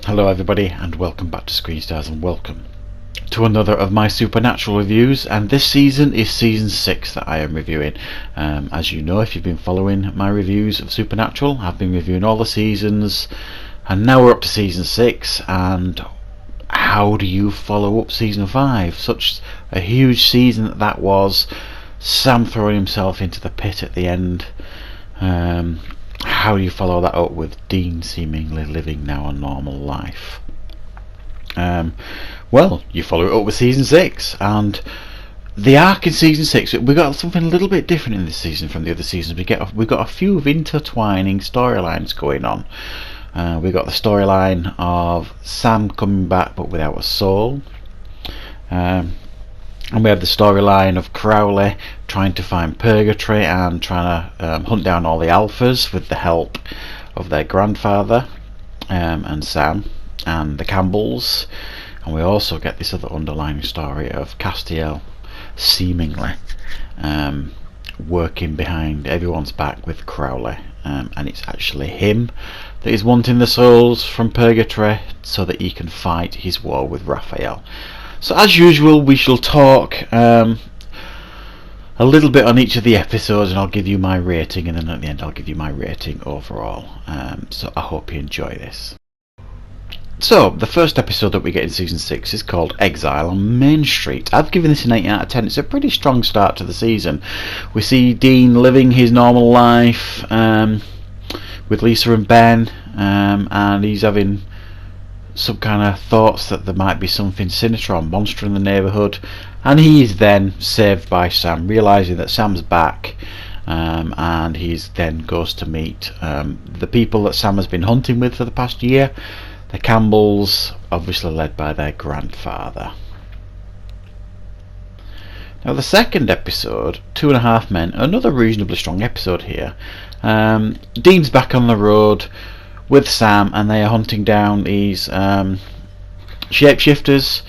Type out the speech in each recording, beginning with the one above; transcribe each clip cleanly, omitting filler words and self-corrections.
Hello everybody, and welcome back to Screen Stars, and welcome to another of my Supernatural reviews. And this season is season 6 that I am reviewing. As you know, if you've been following my reviews of Supernatural, I've been reviewing all the seasons, and now we're up to season 6. And how do you follow up season 5? Such a huge season that was. Sam throwing himself into the pit at the end. How do you follow that up with Dean seemingly living now a normal life? Well, you follow it up with season 6, and the arc in season 6, we got something a little bit different in this season from the other seasons. We got a few of intertwining storylines going on. We got the storyline of Sam coming back but without a soul. And we have the storyline of Crowley trying to find Purgatory and trying to hunt down all the Alphas with the help of their grandfather and Sam and the Campbells. And we also get this other underlying story of Castiel seemingly working behind everyone's back with Crowley, and it's actually him that is wanting the souls from Purgatory so that he can fight his war with Raphael. So as usual, we shall talk a little bit on each of the episodes, and I'll give you my rating, and then at the end I'll give you my rating overall. So I hope you enjoy this. So the first episode that we get in season 6 is called Exile on Main Street. I've given this an 8 out of 10. It's a pretty strong start to the season. We see Dean living his normal life with Lisa and Ben, and he's having some kind of thoughts that there might be something sinister or monster in the neighbourhood, and he is then saved by Sam, realising that Sam's back, and he then goes to meet the people that Sam has been hunting with for the past year, the Campbells, obviously led by their grandfather. Now the second episode, 2.5 Men, another reasonably strong episode here. Dean's back on the road with Sam, and they are hunting down these shapeshifters,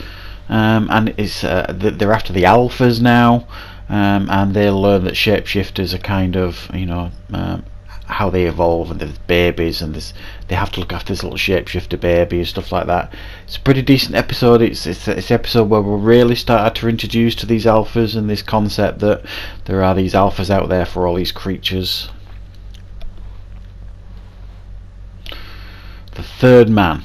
and it's they're after the Alphas now, and they learn that shapeshifters are kind of, how they evolve, and there's babies, and they have to look after this little shapeshifter baby and stuff like that. It's a pretty decent episode. It's an episode where we're really started to introduce to these Alphas and this concept that there are these Alphas out there for all these creatures. The Third Man,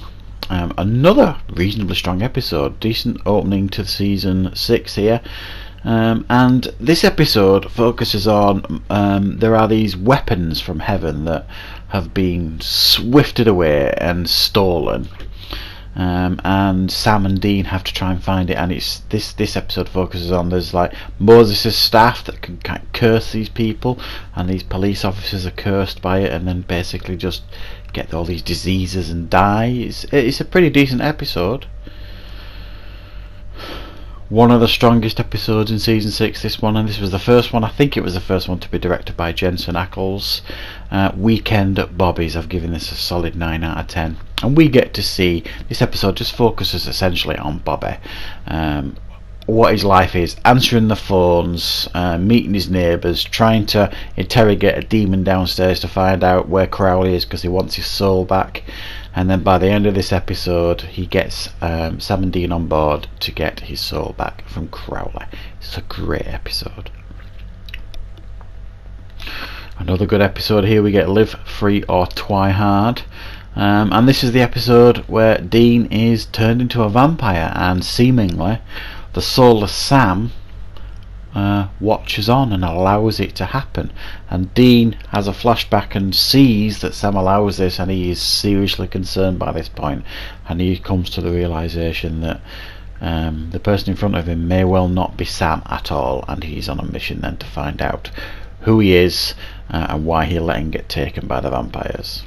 another reasonably strong episode, decent opening to season 6 here, and this episode focuses on there are these weapons from heaven that have been swifted away and stolen, and Sam and Dean have to try and find it. And it's this episode focuses on there's like Moses' staff that can curse these people, and these police officers are cursed by it, and then basically just get all these diseases and die. It's a pretty decent episode. One of the strongest episodes in season 6, this one, and this was the first one. I think it was the first one to be directed by Jensen Ackles. Weekend at Bobby's. I've given this a solid 9 out of 10. And we get to see this episode just focuses essentially on Bobby. What his life is, answering the phones, meeting his neighbours, trying to interrogate a demon downstairs to find out where Crowley is because he wants his soul back. And then by the end of this episode he gets Sam and Dean on board to get his soul back from Crowley. It's a great episode. Another good episode here, we get Live Free or Twihard. And this is the episode where Dean is turned into a vampire, and seemingly the soulless Sam watches on and allows it to happen. And Dean has a flashback and sees that Sam allows this, and he is seriously concerned by this point, and he comes to the realization that the person in front of him may well not be Sam at all, and he's on a mission then to find out who he is and why he let him get taken by the vampires.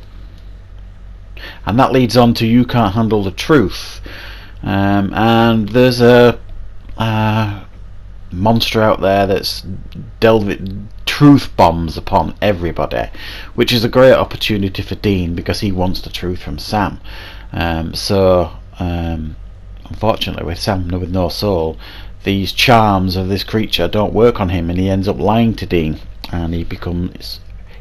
And that leads on to You Can't Handle the Truth, and there's a monster out there that's delving truth bombs upon everybody, which is a great opportunity for Dean because he wants the truth from Sam. Unfortunately, with Sam with no soul, these charms of this creature don't work on him, and he ends up lying to Dean, and he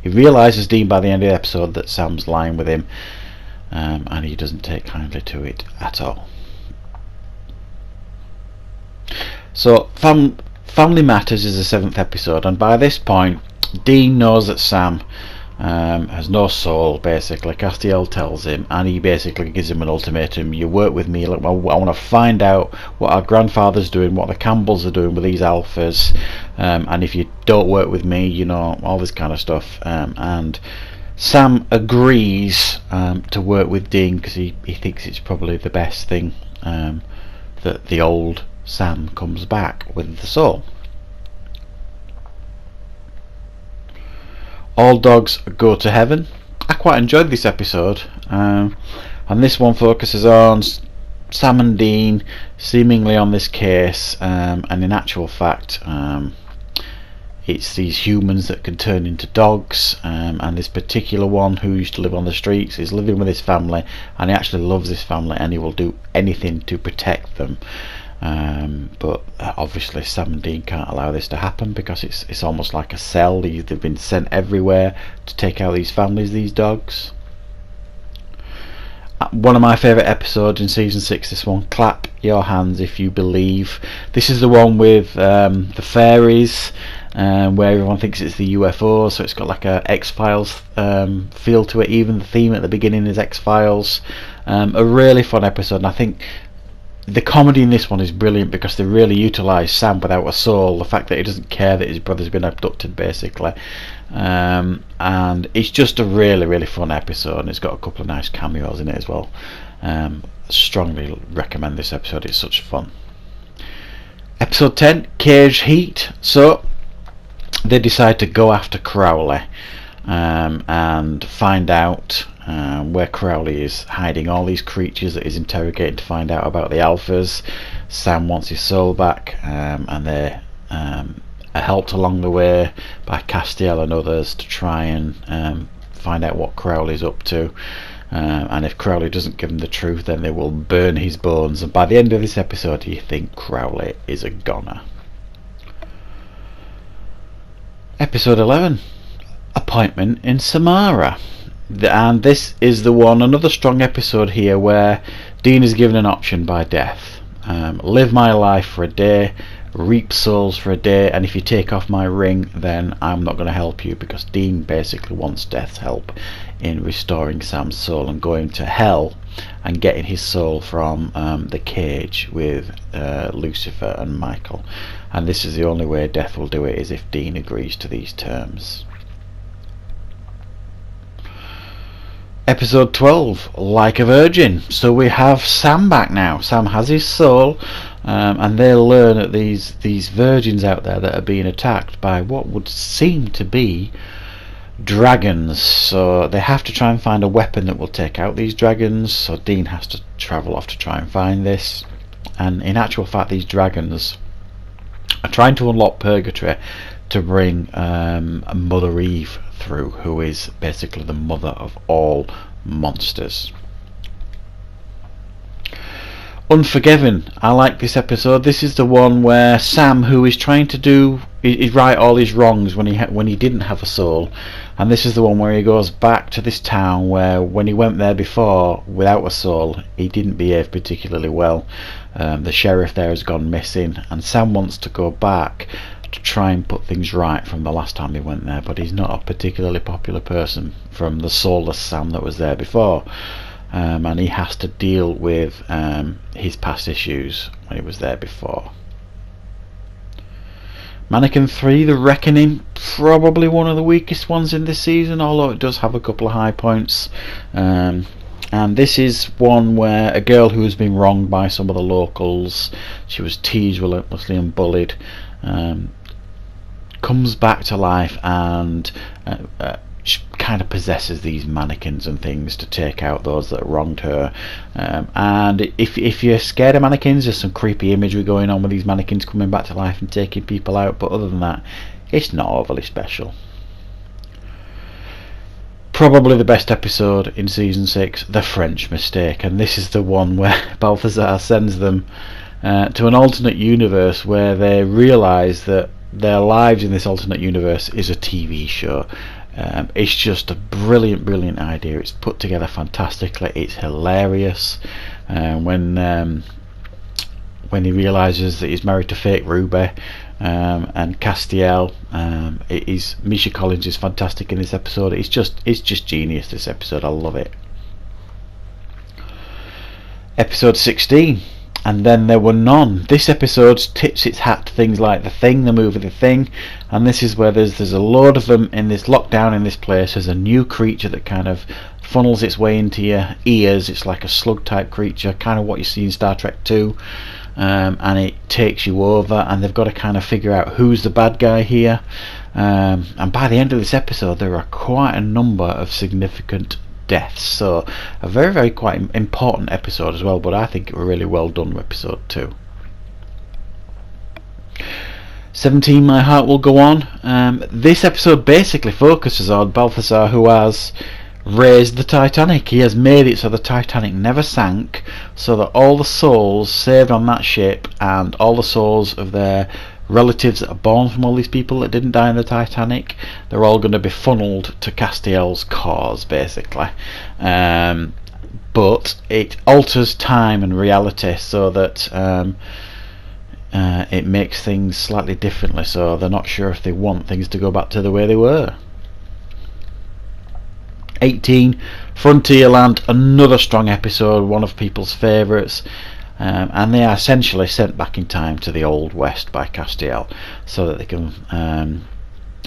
realises, Dean, by the end of the episode, that Sam's lying with him, and he doesn't take kindly to it at all. So Family Matters is the 7th episode, and by this point Dean knows that Sam has no soul. Basically, Castiel tells him, and he basically gives him an ultimatum: you work with me, I want to find out what our grandfather's doing, what the Campbells are doing with these alphas, and if you don't work with me, you know, all this kind of stuff. And Sam agrees to work with Dean because he thinks it's probably the best thing, that the old Sam comes back with the soul. All dogs go to heaven. I quite enjoyed this episode, and this one focuses on Sam and Dean seemingly on this case, and in actual fact it's these humans that can turn into dogs, and this particular one who used to live on the streets is living with his family, and he actually loves his family and he will do anything to protect them. But obviously Sam and Dean can't allow this to happen because it's almost like a cell. They've been sent everywhere to take out these families, these dogs. One of my favourite episodes in season 6, this one, Clap Your Hands If You Believe. This is the one with the fairies, where everyone thinks it's the UFO, so it's got like a X-Files feel to it. Even the theme at the beginning is X-Files. A really fun episode, and I think the comedy in this one is brilliant because they really utilise Sam without a soul, the fact that he doesn't care that his brother's been abducted, basically. And it's just a really fun episode, and it's got a couple of nice cameos in it as well. Strongly recommend this episode, it's such fun. Episode 10, Cage Heat. So they decide to go after Crowley and find out where Crowley is hiding all these creatures that he's interrogating to find out about the alphas. Sam wants his soul back, and they're helped along the way by Castiel and others to try and find out what Crowley's up to, and if Crowley doesn't give them the truth, then they will burn his bones. And by the end of this episode you think Crowley is a goner. Episode 11, Appointment in Samarra. And this is the one, another strong episode here, where Dean is given an option by Death. Live my life for a day, reap souls for a day, and if you take off my ring, then I'm not going to help you, because Dean basically wants Death's help in restoring Sam's soul and going to hell and getting his soul from the cage with Lucifer and Michael. And this is the only way Death will do it, is if Dean agrees to these terms. Episode 12, Like a Virgin. So we have Sam back now. Sam has his soul, and they learn that these virgins out there that are being attacked by what would seem to be dragons. So they have to try and find a weapon that will take out these dragons. So Dean has to travel off to try and find this. And in actual fact, these dragons are trying to unlock Purgatory to bring Mother Eve through, who is basically the mother of all monsters. Unforgiven. I like this episode. This is the one where Sam, who is trying to right all his wrongs when he didn't have a soul, and this is the one where he goes back to this town where when he went there before without a soul he didn't behave particularly well. The sheriff there has gone missing, and Sam wants to go back to try and put things right from the last time he went there, but he's not a particularly popular person from the soulless Sam that was there before, and he has to deal with his past issues when he was there before. Mannequin 3, The Reckoning, probably one of the weakest ones in this season, although it does have a couple of high points. And this is one where a girl who has been wronged by some of the locals, she was teased relentlessly and bullied, comes back to life and she kind of possesses these mannequins and things to take out those that wronged her. And if you're scared of mannequins, there's some creepy imagery going on with these mannequins coming back to life and taking people out, but other than that, it's not overly special. Probably the best episode in season 6, The French Mistake, and this is the one where Balthazar sends them to an alternate universe where they realise that their lives in this alternate universe is a TV show. It's just a brilliant idea. It's put together fantastically. It's hilarious. When he realises that he's married to fake Ruby, and Castiel, Misha Collins is fantastic in this episode. It's just genius, this episode. I love it. Episode 16, and then there were none. This episode tips its hat to things like The Thing, the movie The Thing, and this is where there's a load of them in this lockdown in this place. There's a new creature that kind of funnels its way into your ears. It's like a slug type creature, kind of what you see in Star Trek 2, and it takes you over, and they've got to kind of figure out who's the bad guy here, and by the end of this episode there are quite a number of significant deaths, so a very quite important episode as well, but I think it was really well done, episode 2. 17, My Heart Will Go On. This episode basically focuses on Balthazar, who has raised the Titanic. He has made it so the Titanic never sank, so that all the souls saved on that ship and all the souls of their relatives that are born from all these people that didn't die in the Titanic, they're all going to be funneled to Castiel's cause, basically. But it alters time and reality so that it makes things slightly differently, so they're not sure if they want things to go back to the way they were. 18, Frontierland, another strong episode, one of people's favourites. And they are essentially sent back in time to the Old West by Castiel so that they can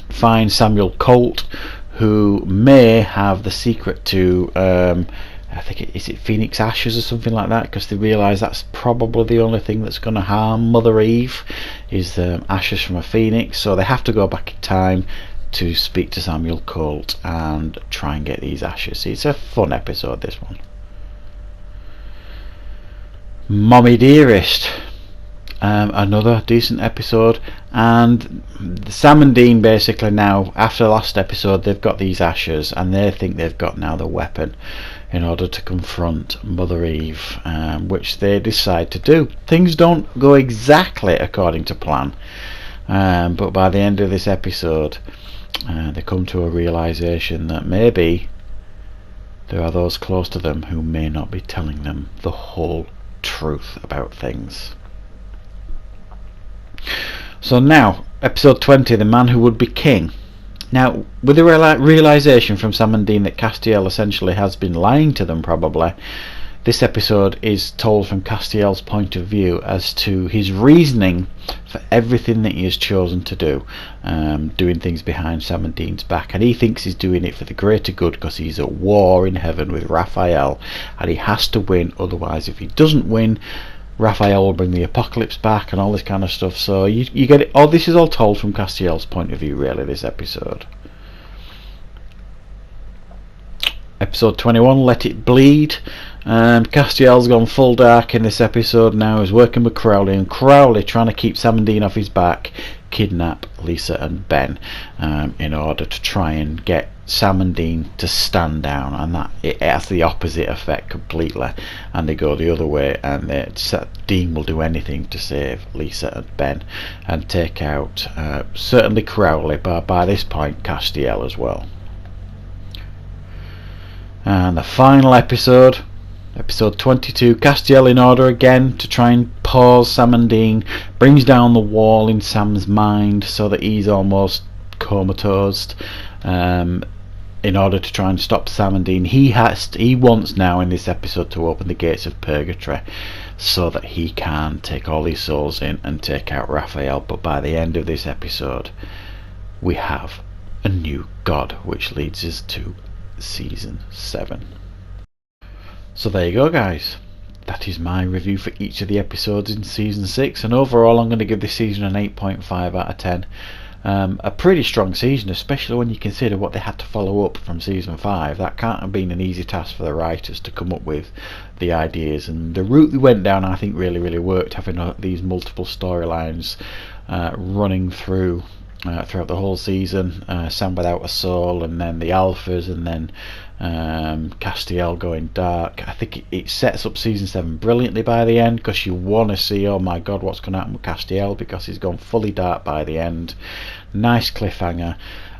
find Samuel Colt, who may have the secret to I think is it Phoenix Ashes or something like that, because they realise that's probably the only thing that's going to harm Mother Eve is ashes from a phoenix, so they have to go back in time to speak to Samuel Colt and try and get these ashes. It's a fun episode, this one. Mommy Dearest, another decent episode, and Sam and Dean basically now, after the last episode, they've got these ashes and they think they've got now the weapon in order to confront Mother Eve, which they decide to do. Things don't go exactly according to plan, but by the end of this episode they come to a realization that maybe there are those close to them who may not be telling them the whole truth about things. So now, episode 20, The Man Who Would Be King. Now, with the realization from Sam and Dean that Castiel essentially has been lying to them, probably, this episode is told from Castiel's point of view as to his reasoning for everything that he has chosen to do, doing things behind Sam and Dean's back, and he thinks he's doing it for the greater good because he's at war in heaven with Raphael and he has to win, otherwise if he doesn't win, Raphael will bring the apocalypse back and all this kind of stuff. So you get it. Oh, this is all told from Castiel's point of view, really, this episode. Episode 21, Let It Bleed. Castiel's gone full dark in this episode now. He's working with Crowley, and Crowley, trying to keep Sam and Dean off his back, kidnap Lisa and Ben in order to try and get Sam and Dean to stand down, and that it has the opposite effect completely, and they go the other way, and Dean will do anything to save Lisa and Ben and take out certainly Crowley, but by this point Castiel as well. And the final episode, episode 22, Castiel, in order again to try and pause Sam and Dean, brings down the wall in Sam's mind so that he's almost comatose. In order to try and stop Sam and Dean, he wants now in this episode to open the gates of purgatory so that he can take all these souls in and take out Raphael. But by the end of this episode we have a new god, which leads us to season 7. So there you go, guys. That is my review for each of the episodes in season 6, and overall I'm going to give this season an 8.5 out of 10. A pretty strong season, especially when you consider what they had to follow up from season 5. That can't have been an easy task for the writers to come up with the ideas, and the route they went down I think really worked, having these multiple storylines running through throughout the whole season. Sam without a soul, and then the Alphas, and then Castiel going dark. I think it sets up season 7 brilliantly by the end, because you want to see, oh my god, what's going to happen with Castiel, because he's gone fully dark by the end. Nice cliffhanger.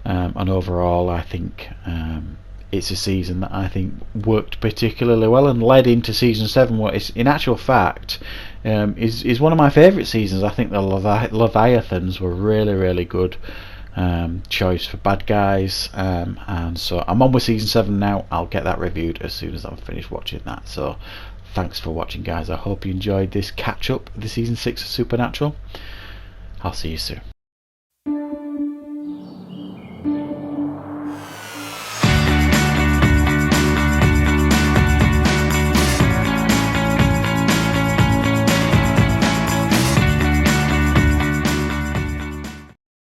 and overall I think it's a season that I think worked particularly well and led into season 7, what is in actual fact is one of my favourite seasons. I think the Leviathans were really good choice for bad guys, and so I'm on with season 7 now. I'll get that reviewed as soon as I'm finished watching that. So thanks for watching, guys. I hope you enjoyed this catch up of the season 6 of Supernatural. I'll see you soon.